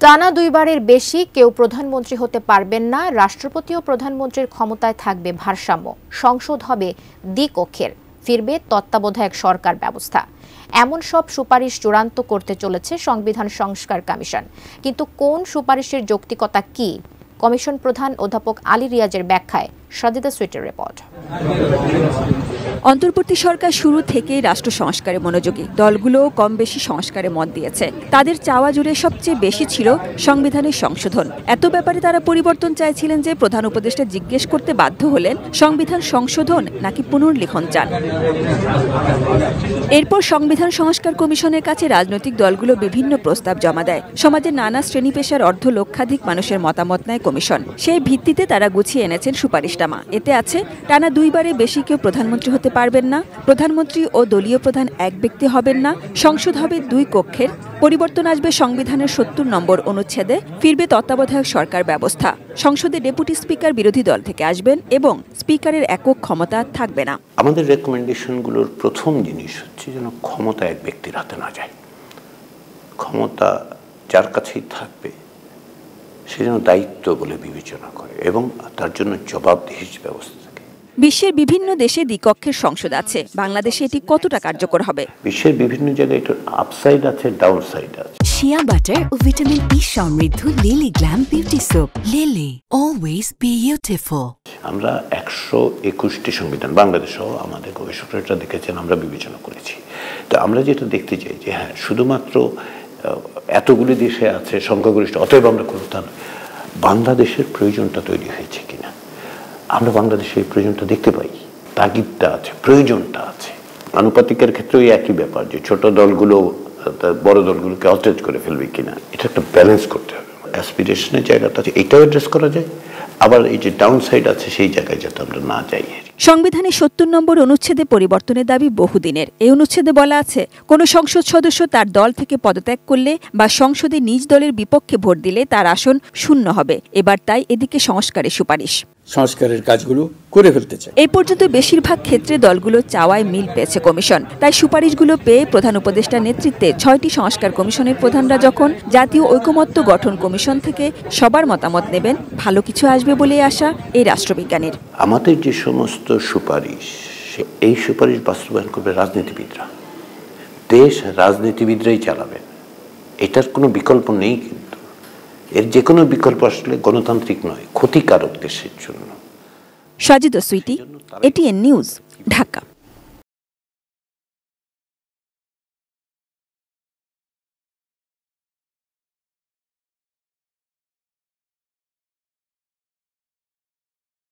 টানা দুইবারের বেশি কেউ প্রধানমন্ত্রী হতে পারবেন না। রাষ্ট্রপতি ও প্রধানমন্ত্রীর ক্ষমতায় থাকবে ভারসাম্য। সংসদ হবে দ্বিকক্ষের। ফিরবে তত্ত্বাবধায়ক সরকার ব্যবস্থা। এমন সব সুপারিশ চূড়ান্ত করতে চলেছে সংবিধান সংস্কার কমিশন। কিন্তু কোন সুপারিশের যৌক্তিকতা কি? কমিশন প্রধান অধ্যাপক আলী রিয়াজের ব্যাখ্যায় সাজিদা সুইটের রিপোর্ট। অন্তর্বর্তী সরকার শুরু থেকেই রাষ্ট্র সংস্কারে মনোযোগী। দলগুলোও কম বেশি সংস্কারে মত দিয়েছে। তাদের চাওয়া জুড়ে সবচেয়ে বেশি ছিল সংবিধানের সংশোধন। এত ব্যাপারে তারা পরিবর্তন চাইছিলেন যে প্রধান উপদেষ্টা জিজ্ঞেস করতে বাধ্য হলেন সংবিধান সংশোধন নাকি পুনর্লিখন চান। এরপর সংবিধান সংস্কার কমিশনের কাছে রাজনৈতিক দলগুলো বিভিন্ন প্রস্তাব জমা দেয়। সমাজের নানা শ্রেণী পেশার অর্ধ লক্ষাধিক মানুষের মতামত নেয় কমিশন। সেই ভিত্তিতে তারা গুছিয়ে এনেছেন সুপারিশনামা। এতে আছে টানা দুইবারে বেশি কেউ প্রধানমন্ত্রী হতে পারবেন না, প্রধানমন্ত্রী ও দলীয় প্রধান এক ব্যক্তি হবেন না, সংসদ হবে দুই কক্ষের, পরিবর্তন আসবে সংবিধানের ৭০ নম্বর অনুচ্ছেদে, ফিরবে তত্ত্বাবধায়ক সরকার ব্যবস্থা, সংসদে ডেপুটি স্পিকার বিরোধী দল থেকে আসবেন এবং স্পিকারের একক ক্ষমতা থাকবে না। আমাদের রেকমেন্ডেশনগুলোর প্রথম জিনিস হচ্ছে যেন ক্ষমতা এক ব্যক্তির হাতে না যায়। ক্ষমতা যার কাছেই থাকবে সে যেন দায়িত্ব বলে বিবেচনা করে এবং তার জন্য জবাবদিহির ব্যবস্থা থাকে। বিশ্বের বিভিন্ন দেশে দ্বিকক্ষের সংসদ আছে। বাংলাদেশে এটি কতটা কার্যকর হবে? বিশ্বের বিভিন্ন জায়গায় এটার আপসাইড আছে, ডাউন সাইড আছে। শিয়া বাটার ও ভিটামিন ই সমৃদ্ধ lily glam beauty soap. Lily, always beautiful. আমরা ১২১টি সংবিধান, বাংলাদেশ সহ আমাদের গবেষকরা এটা দেখেছেন, আমরা বিবেচনা করেছি। তো আমরা যেটা দেখতে চাই যে হ্যাঁ, শুধুমাত্র এতগুলি দেশে আছে সংখ্যাগরিষ্ঠ, অতএব আমরা কোনো তা নয়। বাংলাদেশের প্রয়োজনটা তৈরি হয়েছে কিনা আমরা বাংলাদেশে এই প্রয়োজনটা দেখতে পাই। তাগিদটা আছে, প্রয়োজনটা আছে। আনুপাতিকের ক্ষেত্রেও একই ব্যাপার যে ছোট দলগুলো বড় দলগুলোকে অটেজ করে ফেলবে কিনা, এটা একটা ব্যালেন্স করতে হবে। অ্যাসপিরেশনের জায়গাটা আছে, এটাও অ্যাড্রেস করা যায়, আবার এই যে ডাউন সাইড আছে সেই জায়গায় যাতে আমরা না যাই। সংবিধানের ৭০ নম্বর অনুচ্ছেদে পরিবর্তনের দাবি বহুদিনের। এই অনুচ্ছেদে বলা আছে, কোনো সংসদ সদস্য তার দল থেকে পদত্যাগ করলে বা সংসদে নিজ দলের বিপক্ষে ভোট দিলে তার আসন শূন্য হবে। এবার তাই এদিকে সংস্কারের সুপারিশ, সংস্কারের কাজগুলো করে ফেলতে চায়। এই পর্যন্ত বেশিরভাগ ক্ষেত্রে দলগুলো চাওয়ায় মিল পেয়েছে কমিশন। তাই সুপারিশগুলো পেয়ে প্রধান উপদেষ্টার নেতৃত্বে ৬টি সংস্কার কমিশনের প্রধানরা যখন জাতীয় ঐকমত্য গঠন কমিশন থেকে সবার মতামত নেবেন, ভালো কিছু আসবে বলে আশা এই রাষ্ট্রবিজ্ঞানীর। আমাদের যে সমস্ত সুপারিশ, এই সুপারিশ বাস্তবায়ন করবে রাজনীতিবিদরা। দেশ রাজনীতিবিদরাই চালাবেন, এটার কোনো বিকল্প নেই। কিন্তু এর যে কোনো বিকল্প আসলে গণতান্ত্রিক নয়, ক্ষতিকারক দেশের জন্য। Sajida Sweety, ATN news, Dhaka.